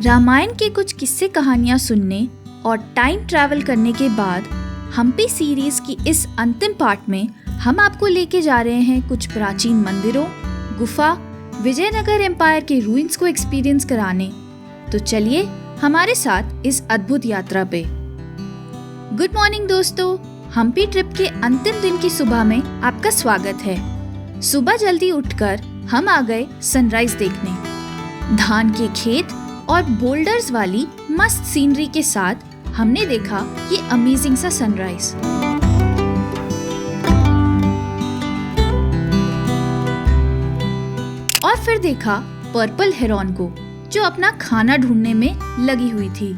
रामायण के कुछ किस्से कहानियां सुनने और टाइम ट्रैवल करने के बाद हम्पी सीरीज की इस अंतिम पार्ट में हम आपको लेके जा रहे हैं कुछ प्राचीन मंदिरों, गुफा, विजयनगर एम्पायर के रूइंस को एक्सपीरियंस कराने। तो चलिए हमारे साथ इस अद्भुत यात्रा पे। गुड मॉर्निंग दोस्तों, हम्पी ट्रिप के अंतिम दिन की सुबह में आपका स्वागत है। सुबह जल्दी उठकर हम आ गए सनराइज देखने। धान के खेत और बोल्डर्स वाली मस्त सीनरी के साथ हमने देखा ये अमेजिंग सा सनराइज। और फिर देखा पर्पल हेरॉन को जो अपना खाना ढूंढने में लगी हुई थी।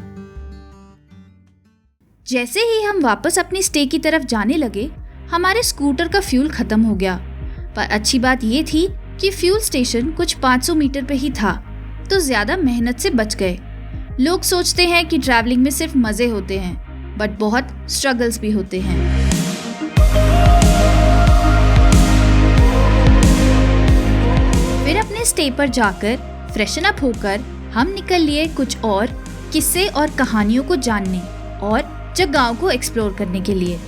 जैसे ही हम वापस अपनी स्टे की तरफ जाने लगे, हमारे स्कूटर का फ्यूल खत्म हो गया। पर अच्छी बात ये थी कि फ्यूल स्टेशन कुछ 500 मीटर पे ही था, तो ज्यादा मेहनत से बच गए। लोग सोचते हैं कि ट्रैवलिंग में सिर्फ मजे होते हैं, बट बहुत स्ट्रगल्स भी होते हैं। फिर अपने स्टे पर जाकर फ्रेशन अप होकर हम निकल लिए कुछ और किस्से और कहानियों को जानने और जगहों को एक्सप्लोर करने के लिए।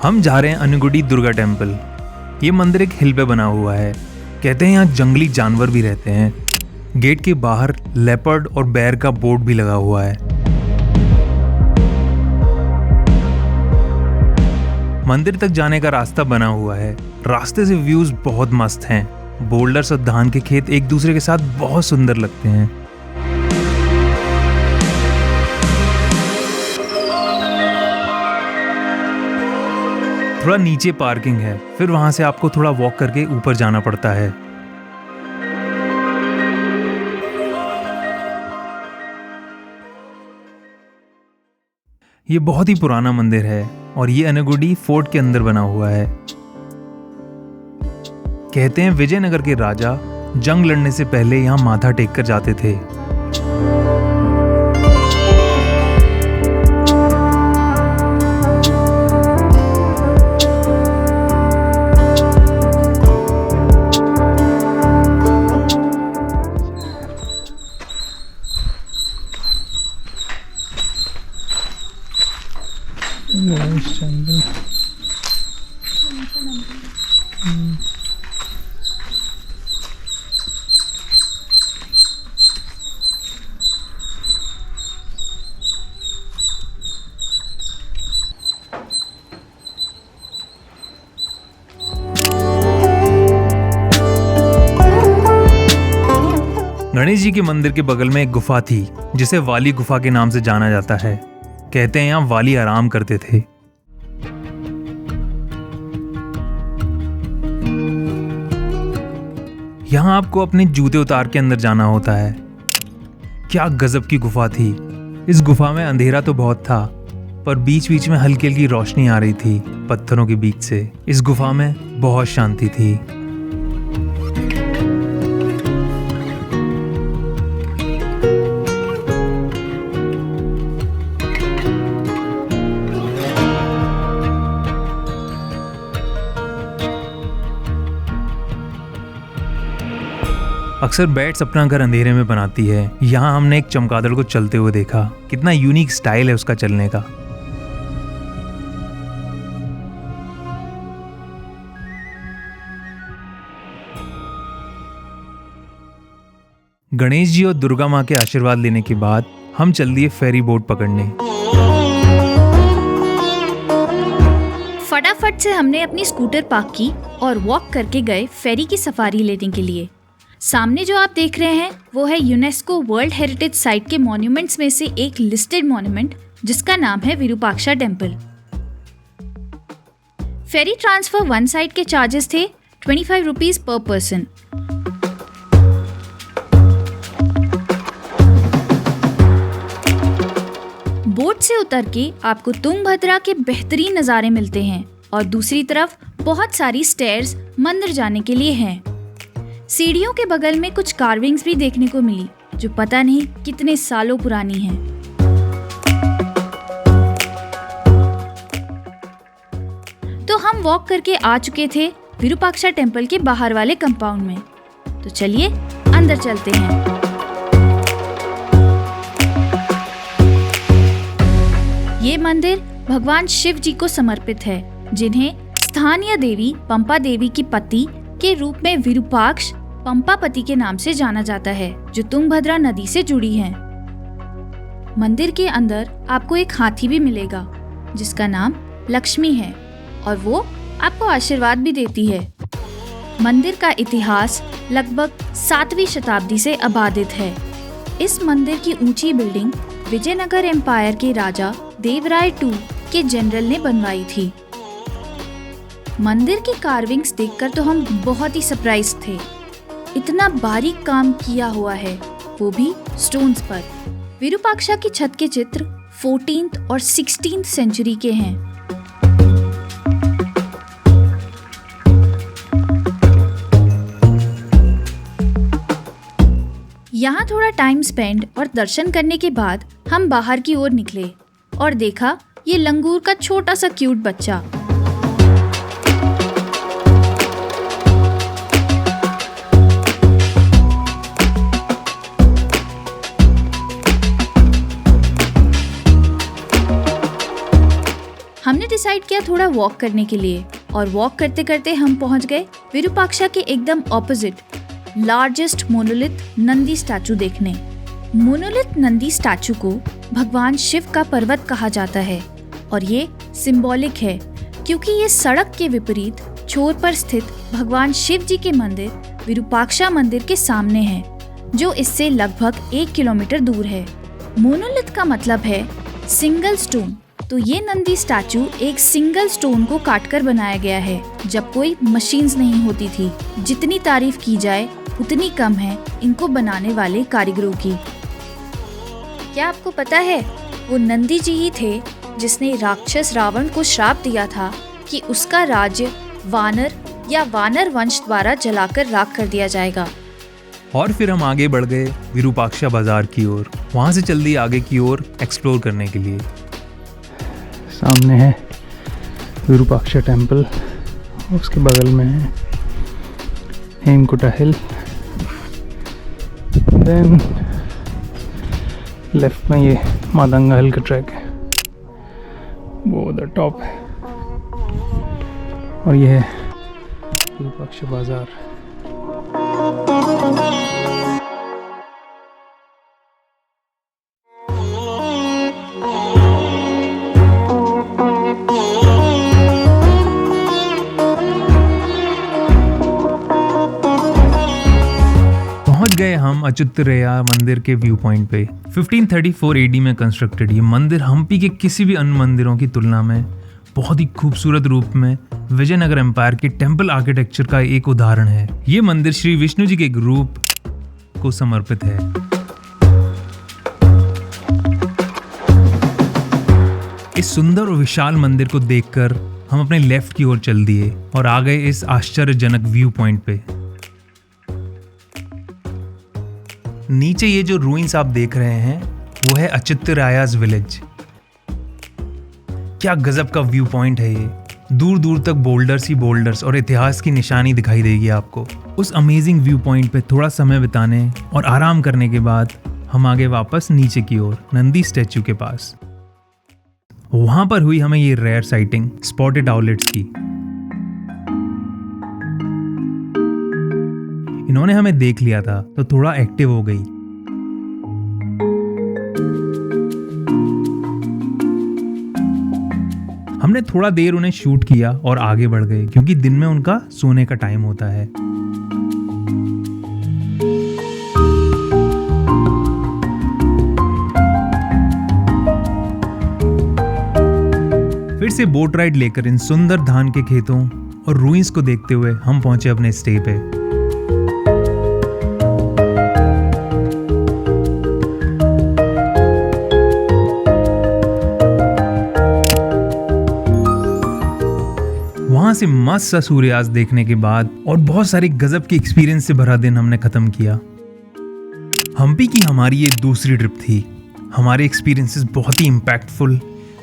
हम जा रहे हैं अनुगुडी दुर्गा टेम्पल। ये मंदिर एक हिल पे बना हुआ है। कहते हैं यहाँ जंगली जानवर भी रहते हैं। गेट के बाहर लेपर्ड और बेयर का बोर्ड भी लगा हुआ है। मंदिर तक जाने का रास्ता बना हुआ है। रास्ते से व्यूज बहुत मस्त हैं। बोल्डर्स और धान के खेत एक दूसरे के साथ बहुत सुंदर लगते हैं। थोड़ा नीचे पार्किंग है, फिर वहां से आपको थोड़ा वॉक करके ऊपर जाना पड़ता है। ये बहुत ही पुराना मंदिर है और ये अनुगुडी फोर्ट के अंदर बना हुआ है। कहते हैं विजयनगर के राजा जंग लड़ने से पहले यहाँ माथा टेक कर जाते थे। गणेश जी के मंदिर के बगल में एक गुफा थी जिसे वाली गुफा के नाम से जाना जाता है। कहते हैं यहाँ वाली आराम करते थे। यहाँ आपको अपने जूते उतार के अंदर जाना होता है। क्या गजब की गुफा थी। इस गुफा में अंधेरा तो बहुत था, पर बीच बीच में हल्की हल्की रोशनी आ रही थी पत्थरों के बीच से। इस गुफा में बहुत शांति थी। अक्सर बैट्स अपना घर अंधेरे में बनाती है। यहाँ हमने एक चमगादड़ को चलते हुए देखा। कितना यूनिक स्टाइल है उसका चलने का। गणेश जी और दुर्गा माँ के आशीर्वाद लेने के बाद हम चल दिए फेरी बोट पकड़ने। फटाफट से हमने अपनी स्कूटर पार्क की और वॉक करके गए फेरी की सफारी लेने के लिए। सामने जो आप देख रहे हैं वो है यूनेस्को वर्ल्ड हेरिटेज साइट के मॉन्यूमेंट्स में से एक लिस्टेड मॉन्यूमेंट जिसका नाम है विरूपाक्षा टेम्पल। फेरी ट्रांसफर वन साइड के चार्जेस थे 25 रुपीज पर पर्सन। बोट से उतर के आपको तुंगभद्रा के बेहतरीन नज़ारे मिलते हैं और दूसरी तरफ बहुत सारी स्टेयर्स मंदिर जाने के लिए हैं। सीढ़ियों के बगल में कुछ कार्विंग्स भी देखने को मिली जो पता नहीं कितने सालों पुरानी हैं। तो हम वॉक करके आ चुके थे विरूपाक्षा टेम्पल के बाहर वाले कंपाउंड में। तो चलिए अंदर चलते हैं। ये मंदिर भगवान शिव जी को समर्पित है, जिन्हें स्थानीय देवी पंपा देवी की पति के रूप में विरूपाक्ष पंपापति के नाम से जाना जाता है, जो तुंगभद्रा नदी से जुड़ी है। मंदिर के अंदर आपको एक हाथी भी मिलेगा, जिसका नाम लक्ष्मी है, और वो आपको आशीर्वाद भी देती है। मंदिर का इतिहास लगभग 7वीं शताब्दी से आबादित है। इस मंदिर की ऊंची बिल्डिंग विजयनगर एम्पायर के राजा देवराय II के जनरल ने बनवाई थी। मंदिर की कार्विंग्स देखकर तो हम बहुत ही सरप्राइज थे। इतना बारीक काम किया हुआ है, वो भी स्टोन्स पर। विरूपाक्षा की छत के चित्र 14th और 16th सेंचुरी के हैं। यहाँ थोड़ा टाइम स्पेंड और दर्शन करने के बाद हम बाहर की ओर निकले और देखा ये लंगूर का छोटा सा क्यूट बच्चा। हमने डिसाइड किया थोड़ा वॉक करने के लिए, और वॉक करते करते हम पहुंच गए विरूपाक्षा के एकदम opposite largest monolith Nandi statue देखने। मोनोलिथ नंदी स्टैचू को भगवान शिव का पर्वत कहा जाता है, और ये सिंबॉलिक है क्योंकि ये सड़क के विपरीत छोर पर स्थित भगवान शिव जी के मंदिर विरूपाक्षा मंदिर के सामने है, जो इससे लगभग 1 किलोमीटर दूर है। मोनोलिथ का मतलब है सिंगल स्टोन, तो ये नंदी स्टैचू एक सिंगल स्टोन को काटकर बनाया गया है, जब कोई मशीन्स नहीं होती थी। जितनी तारीफ की जाए उतनी कम है इनको बनाने वाले कारीगरों की। क्या आपको पता है, वो नंदी जी ही थे जिसने राक्षस रावण को श्राप दिया था कि उसका राज्य वानर या वानर वंश द्वारा जलाकर राख कर दिया जाएगा। और फिर हम आगे बढ़ गए विरूपाक्षा बाजार की ओर। वहाँ से चल दिए आगे की ओर एक्सप्लोर करने के लिए। सामने है विरूपाक्षा टेम्पल, उसके बगल में है हेमकुटा हिल, देन लेफ्ट में ये मादंगा हिल का ट्रैक है, वो उधर टॉप है, और ये है विरूपाक्षा बाजार। पहुंच गए हम अच्युतरैया मंदिर के व्यू पॉइंट पे। 1534 AD में कंस्ट्रक्टेड ये मंदिर हम्पी के किसी भी अन्य मंदिरों की तुलना में बहुत ही खूबसूरत रूप में विजयनगर एम्पायर के टेम्पल आर्किटेक्चर का एक उदाहरण है। ये मंदिर श्री विष्णु जी के एक रूप को समर्पित है। इस सुंदर और विशाल मंदिर को देखकर हम अपने लेफ्ट की ओर चल दिए और आ गए इस आश्चर्यजनक व्यू पॉइंट पे। नीचे ये जो रूइंस आप देख रहे हैं वो है अच्युतरायाज विलेज। क्या गजब का व्यू पॉइंट है ये। दूर दूर तक बोल्डर्स ही बोल्डर्स और इतिहास की निशानी दिखाई देगी आपको। उस अमेजिंग व्यू पॉइंट पे थोड़ा समय बिताने और आराम करने के बाद हम आगे वापस नीचे की ओर नंदी स्टैचू के पास। वहां पर हुई हमें ये रेयर साइटिंग स्पॉटेड आउलेट्स की। इन्होंने हमें देख लिया था तो थोड़ा एक्टिव हो गई। हमने थोड़ा देर उन्हें शूट किया और आगे बढ़ गए क्योंकि दिन में उनका सोने का टाइम होता है। फिर से बोट राइड लेकर इन सुंदर धान के खेतों और रूइंस को देखते हुए हम पहुंचे अपने स्टे पे। वहां से मस्त सा सूर्यास्त देखने के बाद और बहुत सारे गजब के एक्सपीरियंस से भरा दिन हमने खत्म किया। हम्पी की हमारी ये दूसरी ट्रिप थी। हमारे एक्सपीरियंसेस बहुत ही इम्पैक्टफुल,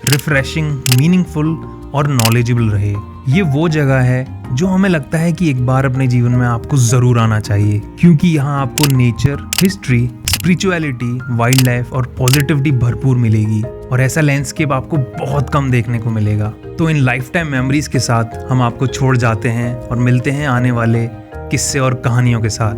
रिफ्रेशिंग, मीनिंगफुल और नॉलेजेबल रहे। ये वो जगह है जो हमें लगता है कि एक बार अपने जीवन में आपको जरूर आना चाहिए, क्योंकि यहाँ आपको nature, history, spirituality, wild life और पॉजिटिविटी भरपूर मिलेगी। और ऐसा लैंडस्केप आपको बहुत कम देखने को मिलेगा। तो इन लाइफ टाइम मेमोरीज के साथ हम आपको छोड़ जाते हैं और मिलते हैं आने वाले किस्से और कहानियों के साथ।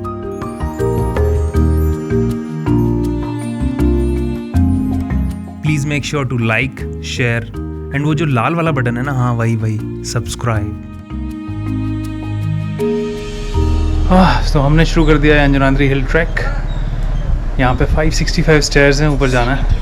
Please make sure to like, share and वो जो लाल वाला बटन है ना, हाँ वही सब्सक्राइब। तो हमने शुरू कर दिया है अंजनाद्री हिल ट्रैक। यहाँ पे 565 स्टेयर्स हैं, ऊपर जाना है।